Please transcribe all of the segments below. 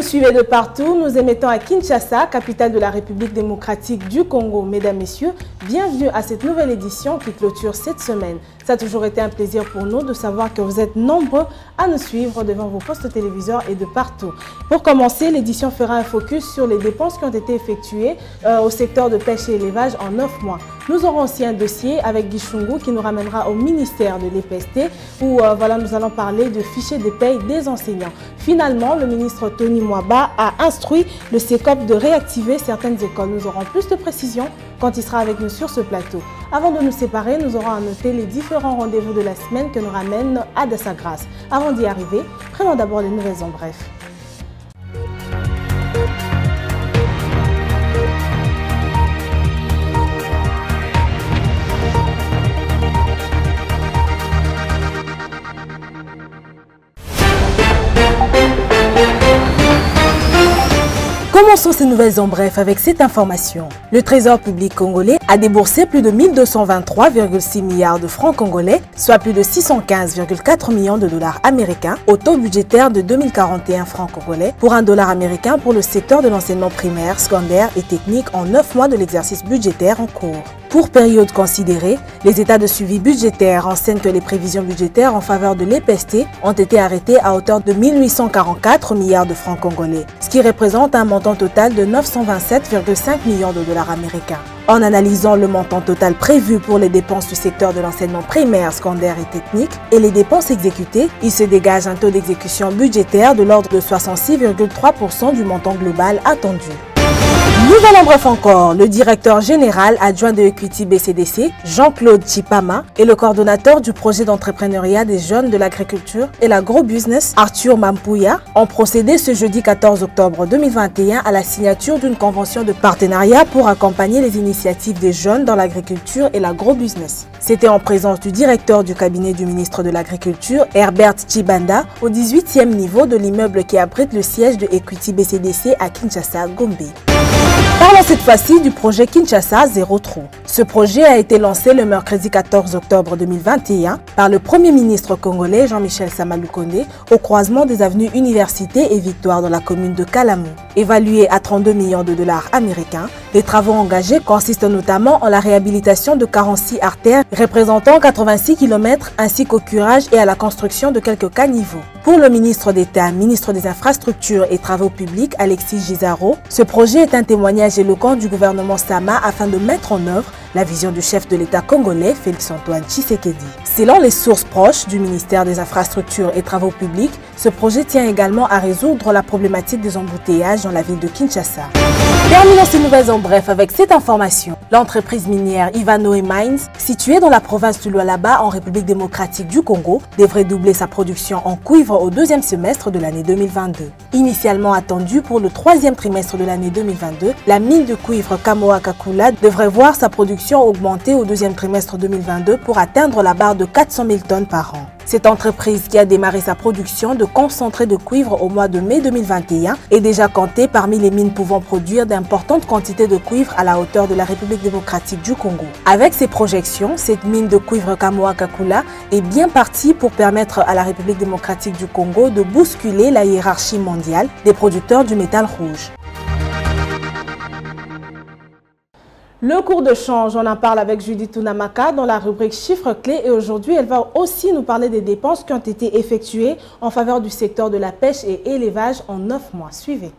nous suivez de partout, nous émettons à Kinshasa, capitale de la République démocratique du Congo. Mesdames, Messieurs, bienvenue à cette nouvelle édition qui clôture cette semaine. Ça a toujours été un plaisir pour nous de savoir que vous êtes nombreux à nous suivre devant vos postes téléviseurs et de partout. Pour commencer, l'édition fera un focus sur les dépenses qui ont été effectuées au secteur de pêche et élevage en 9 mois. Nous aurons aussi un dossier avec Guy Chungu qui nous ramènera au ministère de l'EPST où nous allons parler de fichiers de paye des enseignants. Finalement, le ministre Tony Mwaba a instruit le CECOP de réactiver certaines écoles. Nous aurons plus de précisions quand il sera avec nous sur ce plateau. Avant de nous séparer, nous aurons à noter les différents rendez-vous de la semaine que nous ramène Adassa Grâce. Avant d'y arriver, prenons d'abord les nouvelles en bref. Commençons ces nouvelles en bref avec cette information. Le Trésor public congolais a déboursé plus de 1223,6 milliards de francs congolais, soit plus de 615,4 millions de dollars américains, au taux budgétaire de 2041 francs congolais pour $1 américain pour le secteur de l'enseignement primaire, secondaire et technique en 9 mois de l'exercice budgétaire en cours. Pour période considérée, les états de suivi budgétaire enseignent que les prévisions budgétaires en faveur de l'EPST ont été arrêtées à hauteur de 1844 milliards de francs congolais, ce qui représente un montant total de 927,5 millions de dollars américains. En analysant le montant total prévu pour les dépenses du secteur de l'enseignement primaire, secondaire et technique et les dépenses exécutées, il se dégage un taux d'exécution budgétaire de l'ordre de 66,3% du montant global attendu. Nouvelle en bref encore, le directeur général adjoint de Equity BCDC, Jean-Claude Chipama, et le coordonnateur du projet d'entrepreneuriat des jeunes de l'agriculture et l'agrobusiness, Arthur Mampouya, ont procédé ce jeudi 14 octobre 2021 à la signature d'une convention de partenariat pour accompagner les initiatives des jeunes dans l'agriculture et l'agrobusiness. C'était en présence du directeur du cabinet du ministre de l'Agriculture, Herbert Chibanda, au 18e niveau de l'immeuble qui abrite le siège de Equity BCDC à Kinshasa, Gombe. Parlons cette fois-ci du projet Kinshasa Zéro Trou. Ce projet a été lancé le mercredi 14 octobre 2021 par le Premier ministre congolais Jean-Michel Samalukonde au croisement des avenues Université et Victoire dans la commune de Kalamou. Évalué à 32 millions de dollars américains, les travaux engagés consistent notamment en la réhabilitation de 46 artères représentant 86 km ainsi qu'au curage et à la construction de quelques caniveaux. Pour le ministre d'État, ministre des Infrastructures et Travaux publics Alexis Gisaro, ce projet est un témoignage éloquent du gouvernement Sama afin de mettre en œuvre la vision du chef de l'État congolais, Félix-Antoine Tshisekedi. Selon les sources proches du ministère des Infrastructures et Travaux publics, ce projet tient également à résoudre la problématique des embouteillages dans la ville de Kinshasa. Terminons ces nouvelles en bref avec cette information. L'entreprise minière Ivanhoe Mines, située dans la province du Lualaba en République démocratique du Congo, devrait doubler sa production en cuivre au deuxième semestre de l'année 2022. Initialement attendue pour le troisième trimestre de l'année 2022, la mine de cuivre Kamoa-Kakula devrait voir sa production augmenter au deuxième trimestre 2022 pour atteindre la barre de 400 000 tonnes par an. Cette entreprise qui a démarré sa production de concentré de cuivre au mois de mai 2021 est déjà comptée parmi les mines pouvant produire d'importantes quantités de cuivre à la hauteur de la République démocratique du Congo. Avec ses projections, cette mine de cuivre Kamoa-Kakula est bien partie pour permettre à la République démocratique du Congo de bousculer la hiérarchie mondiale des producteurs du métal rouge. Le cours de change, on en parle avec Judith Tunamaka dans la rubrique chiffres clés et aujourd'hui elle va aussi nous parler des dépenses qui ont été effectuées en faveur du secteur de la pêche et élevage en 9 mois. Suivez.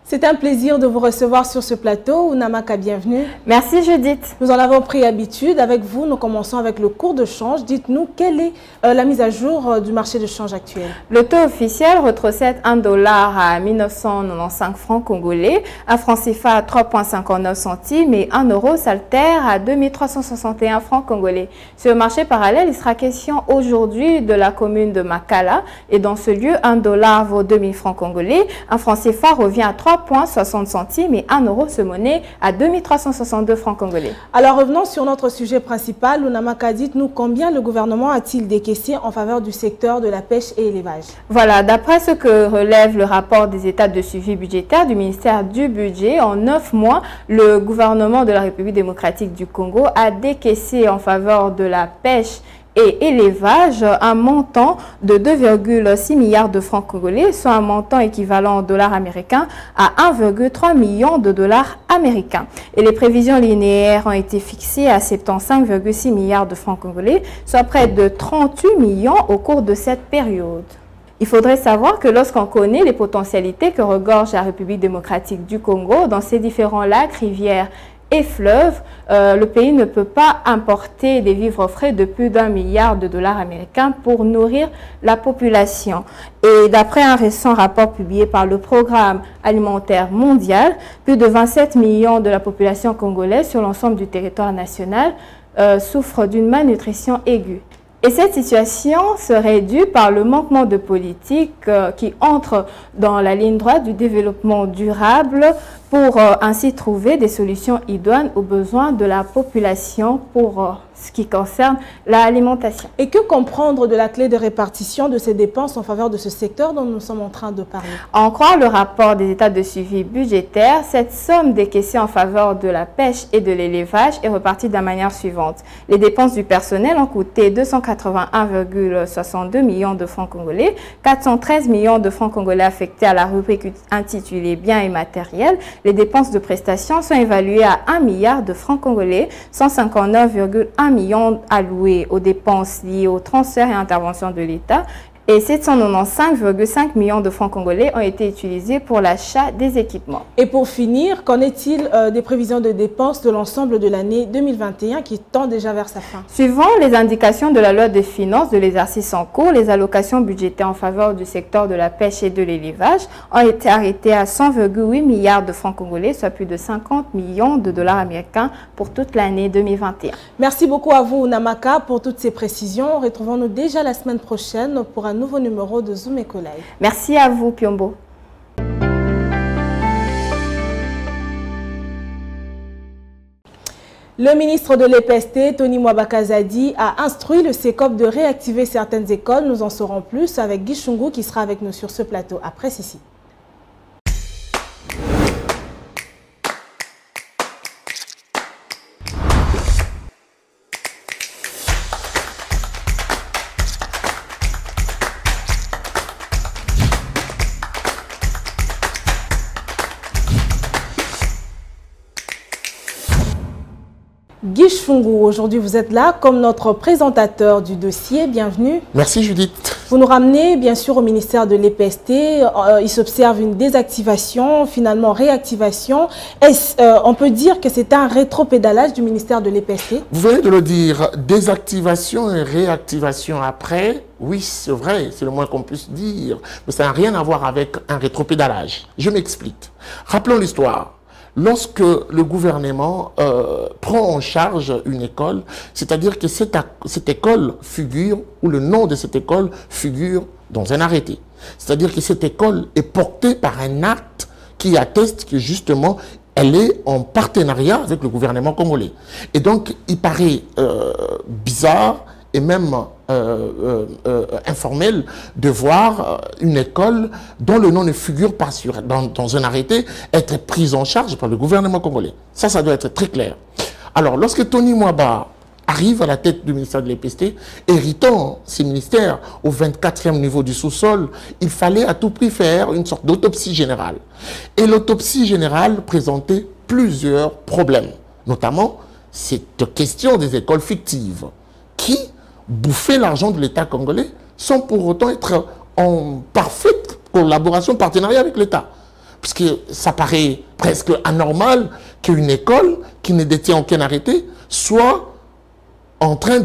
C'est un plaisir de vous recevoir sur ce plateau. Ounamaka, bienvenue. Merci Judith. Nous en avons pris habitude. Avec vous, nous commençons avec le cours de change. Dites-nous, quelle est la mise à jour du marché de change actuel? Le taux officiel retrocède $1 à 1995 francs congolais, un franc CFA à 3,59 centimes et 1 euro s'altère à 2361 francs congolais. Sur le marché parallèle, il sera question aujourd'hui de la commune de Makala et dans ce lieu, $1 vaut 2000 francs congolais, un franc CFA revient à 3,59 3,60 centimes et 1 euro se monnaie à 2362 francs congolais. Alors revenons sur notre sujet principal. Lunamaka, dites-nous combien le gouvernement a-t-il décaissé en faveur du secteur de la pêche et élevage? Voilà, d'après ce que relève le rapport des états de suivi budgétaire du ministère du Budget, en 9 mois, le gouvernement de la République démocratique du Congo a décaissé en faveur de la pêche et élevage un montant de 2,6 milliards de francs congolais, soit un montant équivalent en dollars américains à 1,3 million de dollars américains. Et les prévisions linéaires ont été fixées à 75,6 milliards de francs congolais, soit près de 38 millions au cours de cette période. Il faudrait savoir que lorsqu'on connaît les potentialités que regorge la République démocratique du Congo dans ses différents lacs, rivières et fleuves, le pays ne peut pas importer des vivres frais de plus d'1 milliard de dollars américains pour nourrir la population. Et d'après un récent rapport publié par le Programme alimentaire mondial, plus de 27 millions de la population congolaise sur l'ensemble du territoire national souffrent d'une malnutrition aiguë. Et cette situation serait due par le manquement de politique qui entre dans la ligne droite du développement durable pour ainsi trouver des solutions idoines aux besoins de la population pour ce qui concerne l'alimentation. Et que comprendre de la clé de répartition de ces dépenses en faveur de ce secteur dont nous sommes en train de parler? En croire le rapport des états de suivi budgétaire, cette somme décaissée en faveur de la pêche et de l'élevage est repartie de la manière suivante. Les dépenses du personnel ont coûté 281,62 millions de francs congolais, 413 millions de francs congolais affectés à la rubrique intitulée biens et matériels. Les dépenses de prestations sont évaluées à 1 milliard de francs congolais, 159,1 millions alloués aux dépenses liées aux transferts et interventions de l'État et 795,5 millions de francs congolais ont été utilisés pour l'achat des équipements. Et pour finir, qu'en est-il des prévisions de dépenses de l'ensemble de l'année 2021 qui tend déjà vers sa fin? Suivant les indications de la loi des finances de l'exercice en cours, les allocations budgétaires en faveur du secteur de la pêche et de l'élevage ont été arrêtées à 100,8 milliards de francs congolais, soit plus de 50 millions de dollars américains pour toute l'année 2021. Merci beaucoup à vous, Namaka, pour toutes ces précisions. Retrouvons-nous déjà la semaine prochaine pour un nouveau numéro de Zoom Eco Live. Merci à vous, Piombo. Le ministre de l'EPST, Tony Mwabakazadi, a instruit le CECOP de réactiver certaines écoles. Nous en saurons plus avec Guy Chungu qui sera avec nous sur ce plateau après ceci. Guy Chungu, aujourd'hui vous êtes là comme notre présentateur du dossier, bienvenue. Merci Judith. Vous nous ramenez bien sûr au ministère de l'EPST, il s'observe une désactivation, finalement réactivation. On peut dire que c'est un rétropédalage du ministère de l'EPST? Vous venez de le dire, désactivation et réactivation après, oui c'est vrai, c'est le moins qu'on puisse dire, mais ça n'a rien à voir avec un rétropédalage. Je m'explique. Rappelons l'histoire. Lorsque le gouvernement prend en charge une école, c'est-à-dire que cette école figure, ou le nom de cette école figure dans un arrêté. C'est-à-dire que cette école est portée par un acte qui atteste que justement, elle est en partenariat avec le gouvernement congolais. Et donc, il paraît bizarre et même informel de voir une école dont le nom ne figure pas dans un arrêté être prise en charge par le gouvernement congolais. Ça doit être très clair. Alors, lorsque Tony Mwaba arrive à la tête du ministère de l'EPST, héritant ces ministères au 24e niveau du sous-sol, il fallait à tout prix faire une sorte d'autopsie générale. Et l'autopsie générale présentait plusieurs problèmes, notamment cette question des écoles fictives qui bouffer l'argent de l'État congolais sans pour autant être en parfaite collaboration, partenariat avec l'État. Puisque ça paraît presque anormal qu'une école qui ne détient aucun arrêté soit en train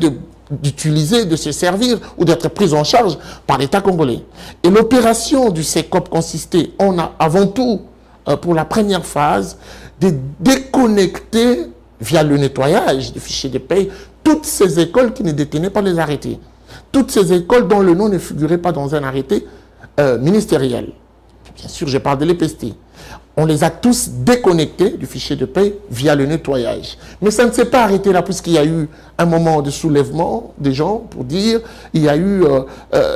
d'utiliser, de se servir ou d'être prise en charge par l'État congolais. Et l'opération du CECOP consistait avant tout, pour la première phase, de déconnecter via le nettoyage des fichiers de paie toutes ces écoles qui ne détenaient pas les arrêtés. Toutes ces écoles dont le nom ne figurait pas dans un arrêté ministériel. Bien sûr, je parle de l'EPST. On les a tous déconnectés du fichier de paie via le nettoyage. Mais ça ne s'est pas arrêté là, puisqu'il y a eu un moment de soulèvement des gens pour dire il y a eu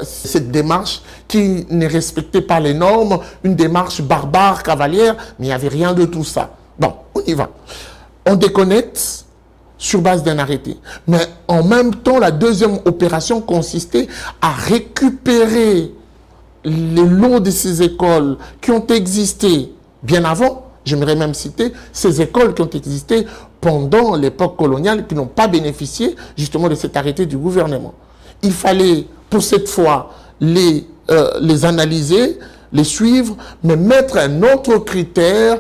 cette démarche qui ne respectait pas les normes, une démarche barbare, cavalière, mais il n'y avait rien de tout ça. Bon, on y va. On déconnecte sur base d'un arrêté. Mais en même temps, la deuxième opération consistait à récupérer les lots de ces écoles qui ont existé bien avant. J'aimerais même citer ces écoles qui ont existé pendant l'époque coloniale, qui n'ont pas bénéficié justement de cet arrêté du gouvernement. Il fallait pour cette fois les analyser, les suivre, mais mettre un autre critère.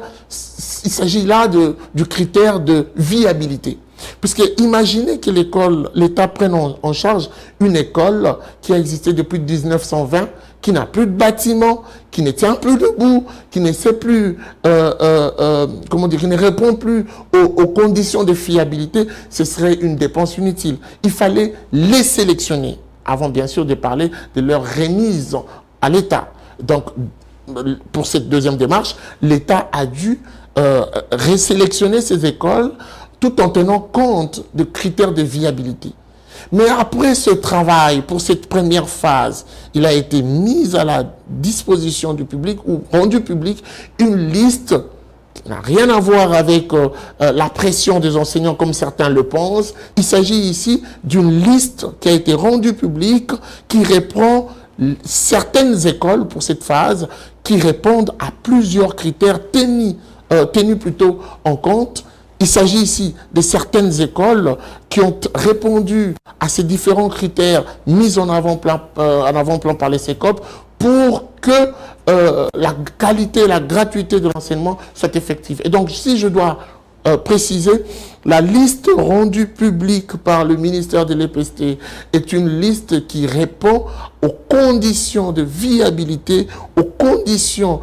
Il s'agit là du critère de viabilité. Puisque imaginez que l'État prenne en charge une école qui a existé depuis 1920, qui n'a plus de bâtiment, qui ne tient plus debout, qui ne sait plus, comment dire, qui ne répond plus aux conditions de fiabilité, ce serait une dépense inutile. Il fallait les sélectionner, avant bien sûr de parler de leur remise à l'État. Donc, pour cette deuxième démarche, l'État a dû résélectionner ces écoles tout en tenant compte de critères de viabilité. Mais après ce travail, pour cette première phase, il a été mis à la disposition du public ou rendu public une liste qui n'a rien à voir avec la pression des enseignants comme certains le pensent. Il s'agit ici d'une liste qui a été rendue publique qui reprend certaines écoles pour cette phase qui répondent à plusieurs critères tenus plutôt en compte. Il s'agit ici de certaines écoles qui ont répondu à ces différents critères mis en avant-plan par les CECOP pour que la qualité et la gratuité de l'enseignement soient effectives. Et donc, si je dois préciser, la liste rendue publique par le ministère de l'EPST est une liste qui répond aux conditions de viabilité, aux conditions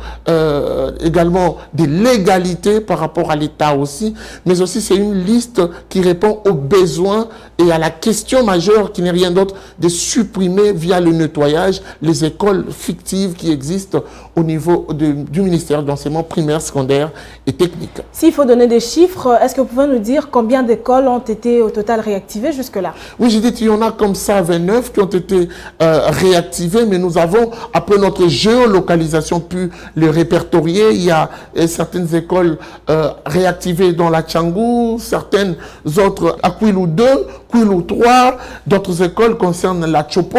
également de légalité par rapport à l'État aussi, mais aussi c'est une liste qui répond aux besoins et à la question majeure qui n'est rien d'autre de supprimer via le nettoyage les écoles fictives qui existent au niveau du ministère de l'enseignement primaire, secondaire et technique. S'il faut donner des chiffres, est-ce que vous pouvez nous dire combien d'écoles ont été au total réactivées jusque-là? Oui, j'ai dit qu'il y en a comme ça 29 qui ont été réactivées, mais nous avons, après notre géolocalisation, pu les répertorier. Il y a certaines écoles réactivées dans la Tchangou, certaines autres à Kwilu 2, Kwilu 3, d'autres écoles concernent la Chopo.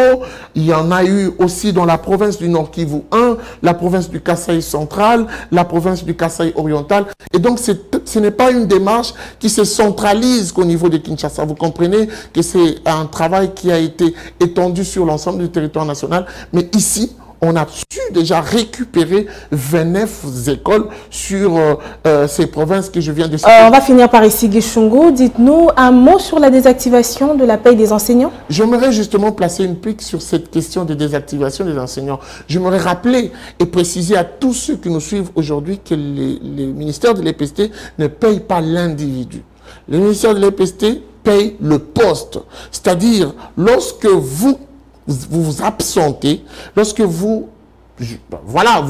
Il y en a eu aussi dans la province du Nord Kivu 1, la province du Kasaï central, la province du Kasaï oriental. Et donc, ce n'est pas une démarche qui se centralise qu'au niveau de Kinshasa. Vous comprenez que c'est un travail qui a été étendu sur l'ensemble du territoire national. Mais ici, on a su déjà récupérer 29 écoles sur ces provinces que je viens de citer. On va finir par ici, Gichungu. Dites-nous un mot sur la désactivation de la paye des enseignants. J'aimerais justement placer une pique sur cette question de désactivation des enseignants. J'aimerais rappeler et préciser à tous ceux qui nous suivent aujourd'hui que le ministère de l'EPST ne paye pas l'individu. Le ministère de l'EPST paye le poste. C'est-à-dire, lorsque vous vous absentez, lorsque vous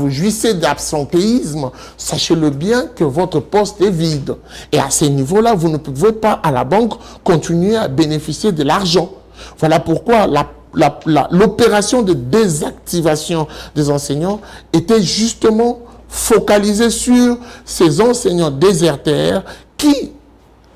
jouissez d'absentéisme, sachez-le bien que votre poste est vide. Et à ce niveau-là, vous ne pouvez pas à la banque continuer à bénéficier de l'argent. Voilà pourquoi l'opération de désactivation des enseignants était justement focalisée sur ces enseignants déserteurs qui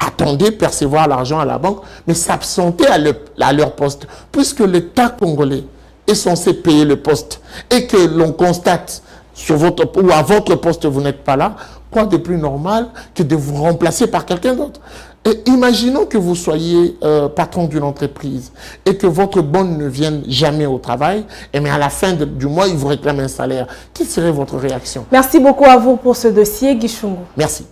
attendaient percevoir l'argent à la banque, mais s'absentaient à leur poste. Puisque l'État congolais est censé payer le poste et que l'on constate ou à votre poste vous n'êtes pas là, quoi de plus normal que de vous remplacer par quelqu'un d'autre? Et imaginons que vous soyez patron d'une entreprise et que votre bonne ne vienne jamais au travail, et mais à la fin du mois, il vous réclame un salaire. Quelle serait votre réaction? Merci beaucoup à vous pour ce dossier, Gichungu. Merci.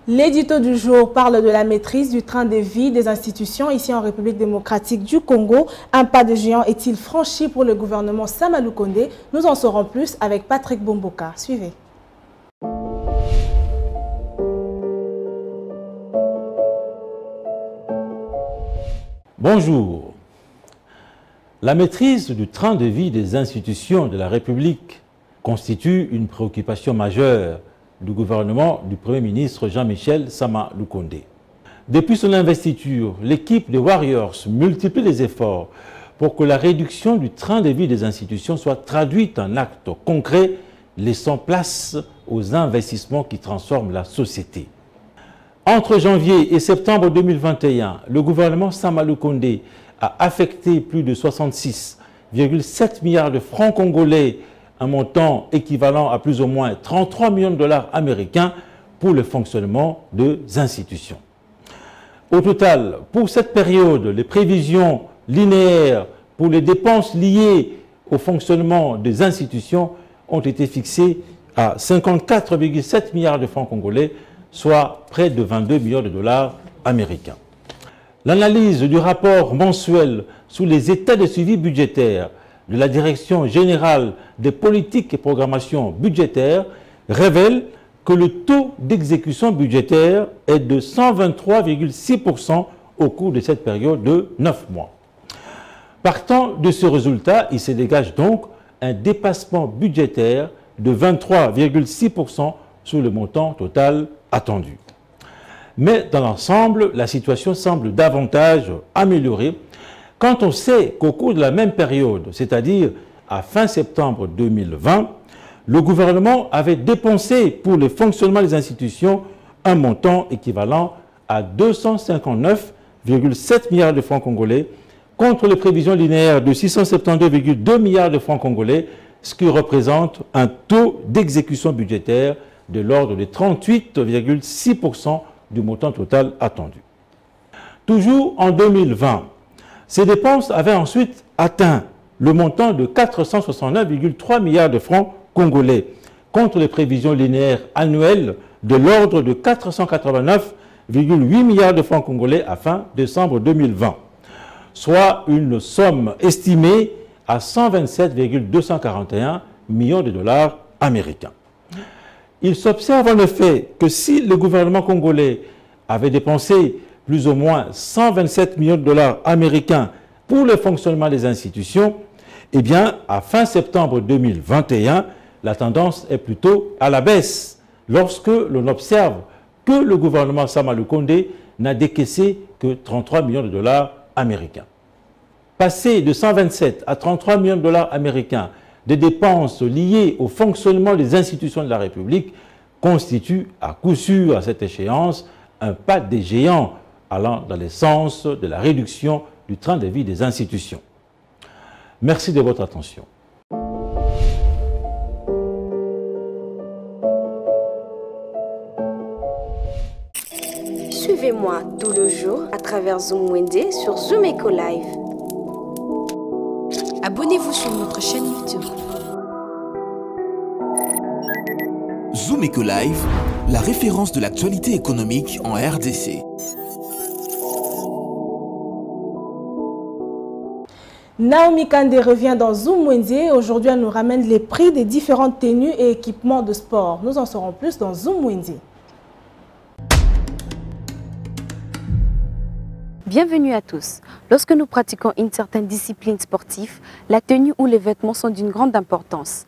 L'édito du jour parle de la maîtrise du train de vie des institutions ici en République démocratique du Congo. Un pas de géant est-il franchi pour le gouvernement Sama Lukonde? Nous en saurons plus avec Patrick Bomboka. Suivez. Bonjour. La maîtrise du train de vie des institutions de la République constitue une préoccupation majeure du gouvernement du Premier ministre Jean-Michel Sama Lukonde. Depuis son investiture, l'équipe des Warriors multiplie les efforts pour que la réduction du train de vie des institutions soit traduite en actes concrets, laissant place aux investissements qui transforment la société. Entre janvier et septembre 2021, le gouvernement Sama Lukonde a affecté plus de 66,7 milliards de francs congolais, un montant équivalent à plus ou moins 33 millions de dollars américains pour le fonctionnement des institutions. Au total, pour cette période, les prévisions linéaires pour les dépenses liées au fonctionnement des institutions ont été fixées à 54,7 milliards de francs congolais, soit près de 22 millions de dollars américains. L'analyse du rapport mensuel sur les états de suivi budgétaire de la Direction générale des politiques et programmation budgétaire révèle que le taux d'exécution budgétaire est de 123,6% au cours de cette période de 9 mois. Partant de ce résultat, il se dégage donc un dépassement budgétaire de 23,6% sur le montant total attendu. Mais dans l'ensemble, la situation semble davantage améliorée quand on sait qu'au cours de la même période, c'est-à-dire à fin septembre 2020, le gouvernement avait dépensé pour le fonctionnement des institutions un montant équivalent à 259,7 milliards de francs congolais contre les prévisions linéaires de 672,2 milliards de francs congolais, ce qui représente un taux d'exécution budgétaire de l'ordre de 38,6% du montant total attendu. Toujours en 2020, ces dépenses avaient ensuite atteint le montant de 469,3 milliards de francs congolais, contre les prévisions linéaires annuelles de l'ordre de 489,8 milliards de francs congolais à fin décembre 2020, soit une somme estimée à 127,241 millions de dollars américains. Il s'observe en effet que si le gouvernement congolais avait dépensé plus ou moins 127 millions de dollars américains pour le fonctionnement des institutions, eh bien, à fin septembre 2021, la tendance est plutôt à la baisse, lorsque l'on observe que le gouvernement Sama Lukonde n'a décaissé que 33 millions de dollars américains. Passer de 127 à 33 millions de dollars américains des dépenses liées au fonctionnement des institutions de la République constitue à coup sûr à cette échéance un pas des géants allant dans le sens de la réduction du train de vie des institutions. Merci de votre attention. Suivez-moi tout le jour à travers Zoom Wende sur Zoom Eco Live. Abonnez-vous sur notre chaîne YouTube. Zoom Eco Live, la référence de l'actualité économique en RDC. Naomi Kande revient dans Zoom Wende. Aujourd'hui, elle nous ramène les prix des différentes tenues et équipements de sport. Nous en saurons plus dans Zoom Wende. Bienvenue à tous. Lorsque nous pratiquons une certaine discipline sportive, la tenue ou les vêtements sont d'une grande importance.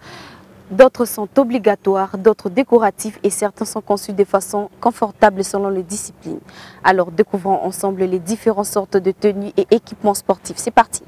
D'autres sont obligatoires, d'autres décoratifs et certains sont conçus de façon confortable selon les disciplines. Alors découvrons ensemble les différentes sortes de tenues et équipements sportifs. C'est parti!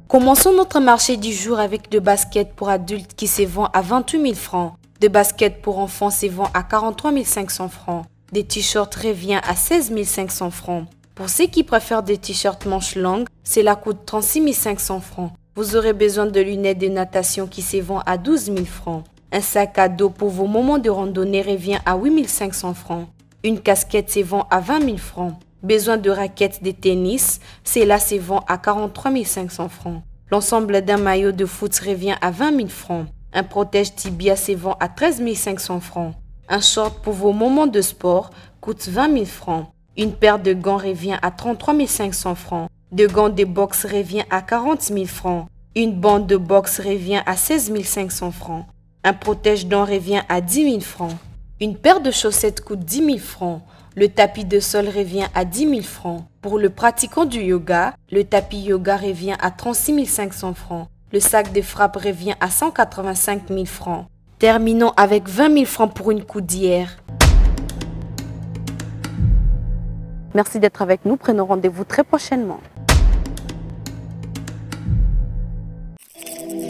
Commençons notre marché du jour avec de baskets pour adultes qui se vendent à 28 000 francs. De baskets pour enfants se vendent à 43 500 francs. Des t-shirts revient à 16 500 francs. Pour ceux qui préfèrent des t-shirts manches longues, cela coûte 36 500 francs. Vous aurez besoin de lunettes de natation qui se vendent à 12 000 francs. Un sac à dos pour vos moments de randonnée revient à 8 500 francs. Une casquette se vend à 20 000 francs. Besoin de raquettes de tennis, cela se vend à 43 500 francs. L'ensemble d'un maillot de foot revient à 20 000 francs. Un protège tibia se vend à 13 500 francs. Un short pour vos moments de sport coûte 20 000 francs. Une paire de gants revient à 33 500 francs. De gants de boxe revient à 40 000 francs. Une bande de boxe revient à 16 500 francs. Un protège-dents revient à 10 000 francs. Une paire de chaussettes coûte 10 000 francs. Le tapis de sol revient à 10 000 francs. Pour le pratiquant du yoga, le tapis yoga revient à 36 500 francs. Le sac de frappe revient à 185 000 francs. Terminons avec 20 000 francs pour une coudière. Merci d'être avec nous. Prenons rendez-vous très prochainement.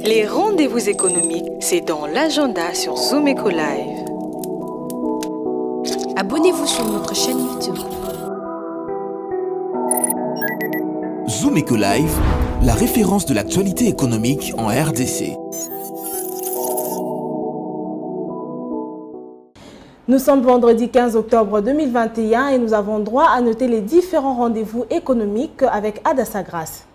Les rendez-vous économiques, c'est dans l'agenda sur Zoom Eco Live. Abonnez-vous sur notre chaîne YouTube. Zoom Eco Live, la référence de l'actualité économique en RDC. Nous sommes vendredi 15 octobre 2021 et nous avons droit à noter les différents rendez-vous économiques avec Adassa Grasse.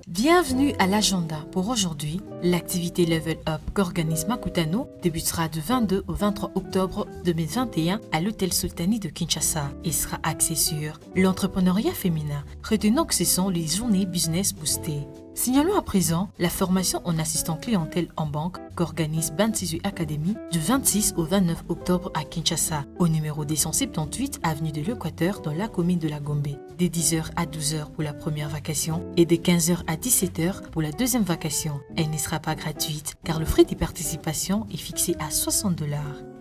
Bienvenue à l'agenda. Pour aujourd'hui, l'activité Level Up qu'organise Makutano débutera du 22 au 23 octobre 2021 à l'hôtel Sultani de Kinshasa et sera axée sur l'entrepreneuriat féminin. Retenons que ce sont les journées business boostées. Signalons à présent la formation en assistant clientèle en banque qu'organise Bansizu Academy du 26 au 29 octobre à Kinshasa, au numéro 278 avenue de l'Équateur dans la commune de la Gombe, de 10h à 12h pour la première vacation et de 15h à 17h pour la deuxième vacation. Elle ne sera pas gratuite car le frais de participation est fixé à $60.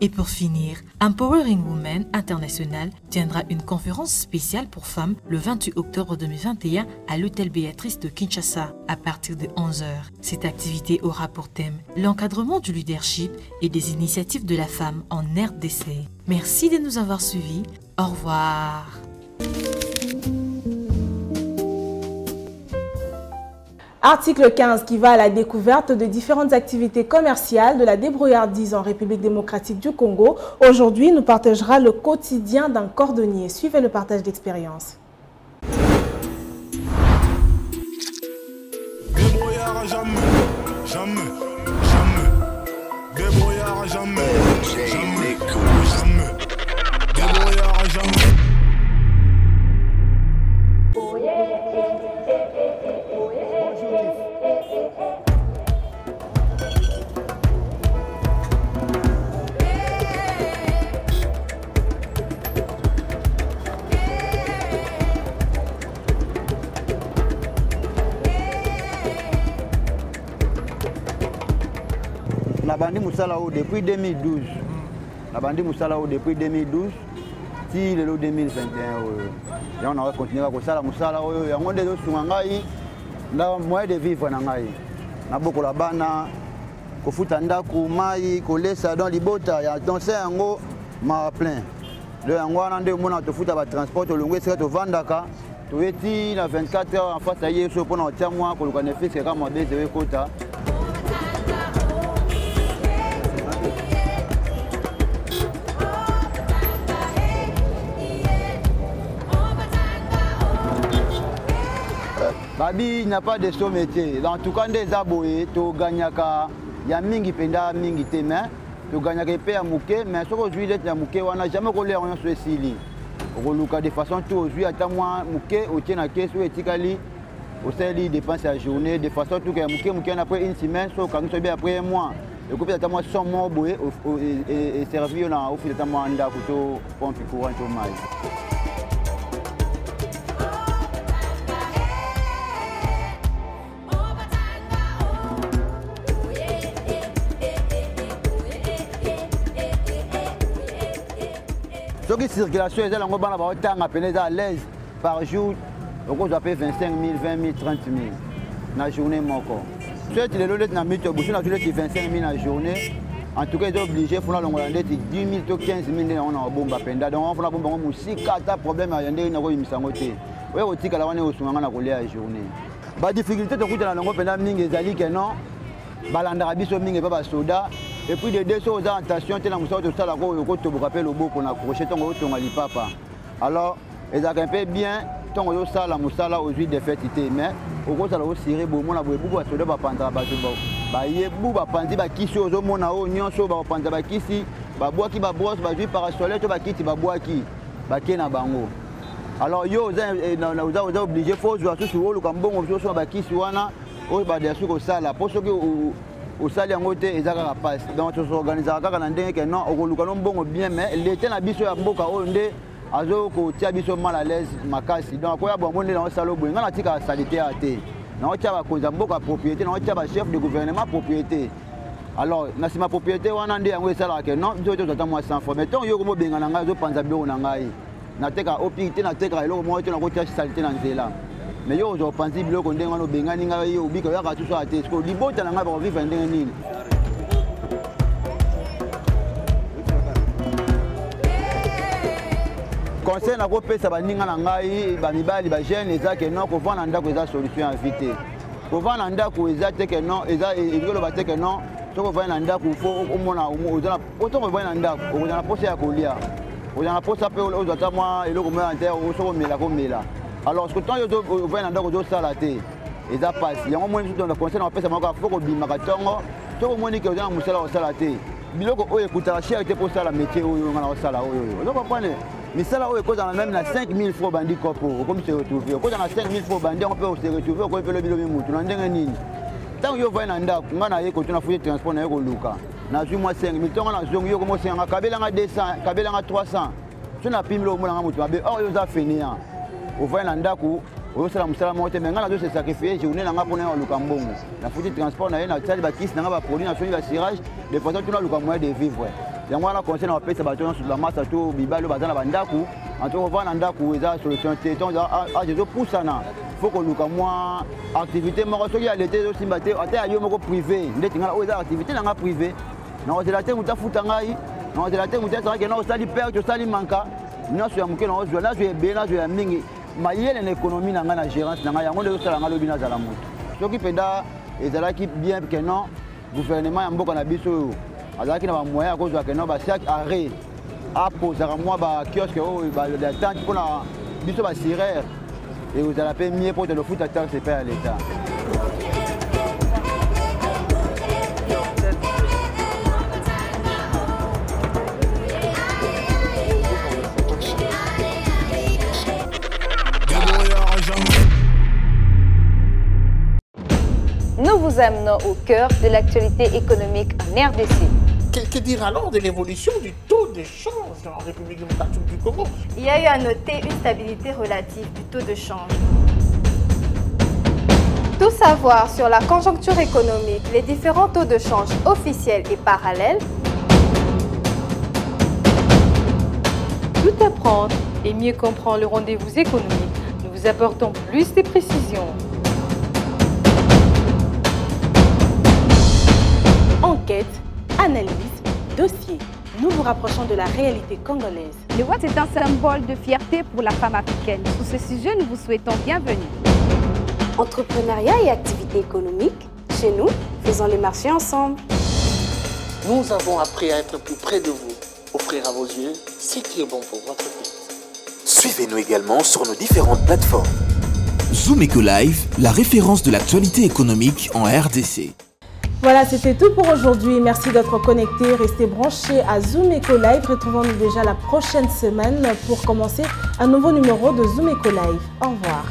Et pour finir, Empowering Women International tiendra une conférence spéciale pour femmes le 28 octobre 2021 à l'hôtel Béatrice de Kinshasa à partir de 11h. Cette activité aura pour thème l'encadrement du leadership et des initiatives de la femme en RDC. Merci de nous avoir suivis. Au revoir. Article 15 qui va à la découverte de différentes activités commerciales de la débrouillardise en République démocratique du Congo. Aujourd'hui, nous partagera le quotidien d'un cordonnier. Suivez le partage d'expérience. Débrouillard jamais, jamais, jamais. Débrouillard jamais, jamais, jamais. Débrouillard jamais. Nabandi Moussala depuis 2012. Nabandi Moussala depuis 2012. Si le 2021, on va continuer à faire Moussala. Il y a un des autres Sungangai, dans le moyen de vivre. Na beaucoup la bana, ko futanda ko mai, ko lesa dans libota, ya danser ngo ma plein. Le ngo na nde mona to futa ba transport to longwe sera to vandaka. To eti na 24 heures en face aye so pona tia moi ko lokane fixe kama beze kota. Babi n'a pas de son métier. En tout cas, des aboyés, tu gagnes ya mingi penda mingi temen, tu gagnes paix à mouké, mais ce qu'aujourd'hui d'être à mouké, on n'a jamais collé en sur sili. On de façon tout aujourd'hui à moi mouké au tien à caisse ou etikali au sein de dépenses à journée de façon tout que mouké après une semaine, soit quand nous sommes après un mois. Le couple à moi sans mort boyé et servi on a offert à moi un da couteau pompe courant au maïs. Ce qui circulation est à l'aise par jour, on doit payer 25 000, 20 000, 30 000 dans la journée. Si tu es là, tu as 25 000 dans la journée. En tout cas, ils sont obligés de faire 10 000 15 000 on a bombe à penda. Donc, on fait la bombe aussi, quand problème à yonder, on a une sangoté. Oui, on tika la journée. La difficulté de la langue pendant mingi ezali que non. Balandara biso mingi pas soda. Et puis de deux choses en tentation, tu as de ça, tu me rappelles au bout qu'on a accroché ton papa. Alors, ils ont un peu bien, ton ça, la moussala aux huiles de fête, mais au gros, ça a aussi tiré beaucoup, on a beaucoup de soda, il y a beaucoup de gens qui sont au monde, oignon, qui bois qui va brosse, qui parasolaire, qui va boire qui, na bango. Alors yo vous obligé faut jouer sur le cambon au sur bakisi wana o ba de sur sala pour ceux au sala yango te ezaka passe donc to organiser kaka na ndenge que non okoluka no mbongo bien mais l'été na biso ya mboka o nde azo ko tia biso mal à l'aise makasi donc ko ya bon monde na sala boye ngana tika salité ate na o tia ba konza mboka propriété na o tia ba chef de gouvernement propriété. Alors na sima propriété wana nde yango esala que non biso to tata moi sans fois mais tant yo ko benga na ngai zo panza biro na ngai na teka opité na teka eloko mo to na ko tia salité na nzela mais yo zo panzi biloko ndenge wana benga ninga yo bika ya ka tuso ate ko libota na ngai ba vivre ndenge nini. Conseil na ko pesa ba ninga na ngai ba mibali ba jeune eza que non ko vana ndako eza solution à vite ko vana ndako eza te que non eza eloko ba te que non to ko vana ndako fo omona ozana oto ko vana ndako ozana posa ya kolia ozana posa pe ozata moi eloko mo ante osoko mela ko mela. Alors ce que tant yo vana ndako zo sala te eza passe yango mo nso na conseil na pesa mako fo ko bima ka tongo to ko moni ke ozana musala o sala te biloko oyo ekutaka cher te po sala métier oyo ngana o sala oyo ozo comprendre. Mais ça là, on même 5 000 francs bandits comme se retrouver. Quand on a 5 000 francs bandits, on peut se retrouver, on peut le bilan même. Tant que vous voyez un dac, on a eu quand on a fait le transport, on a eu le cas. On a eu moins 5 000, on a eu moins 5 000, on a eu 200, on a eu 300. Si on a pris le mot, on a eu or ils ont fini. Vous voyez un dac où on a eu mais on a dû se sacrifier. Je voulais pour le Cambon. On a fait le transport, on a eu un salle bâtisse, on a produit, on a fait le cirage. De façon, on a eu le moyen de vivre. yango wana conseil na pesa bato sur la masse to bibalo bazana bandaku anto vana ndaku eza solution te donc a jezo poussana faut que luka moi activité moko soki ya l'été zo simba te ata yo moko privé ndeti ngala o eza activité na nga privé na ozela te muta futa ngai na ozela te muta sala ke na osali perte osali manka na so ya muke na ozwa na zo ya be na zo ya mingi mayele na économie na nga na gérance na nga yango nde osala nga lobi na zala mutu soki penda ezalaki bien que non gouvernement ya mboka na biso azalaki na bamoyen akozwa ke non basiaki arrêt apozaka mwa bakiosque oyo batante mpona biso basirere e ozala mpe mie mpo tolofuta taxe epai ya l'état. Nous vous amenons au cœur de l'actualité économique en RDC. Que dire alors de l'évolution du taux de change en République démocratique du Congo? Il y a eu à noter une stabilité relative du taux de change. Tout savoir sur la conjoncture économique, les différents taux de change officiels et parallèles. Tout apprendre et mieux comprendre le rendez-vous économique. Nous vous apportons plus de précisions. Enquête, analyse, dossier. Nous vous rapprochons de la réalité congolaise. Le Watt est un symbole de fierté pour la femme africaine. Sur ce sujet, nous vous souhaitons bienvenue. Entrepreneuriat et activité économique, chez nous, faisons les marchés ensemble. Nous avons appris à être plus près de vous, offrir à vos yeux ce qui est bon pour votre vie. Suivez-nous également sur nos différentes plateformes. Zoom Eco Live, la référence de l'actualité économique en RDC. Voilà, c'était tout pour aujourd'hui. Merci d'être connectés. Restez branchés à Zoom Eco Live. Retrouvons-nous déjà la prochaine semaine pour commencer un nouveau numéro de Zoom Eco Live. Au revoir.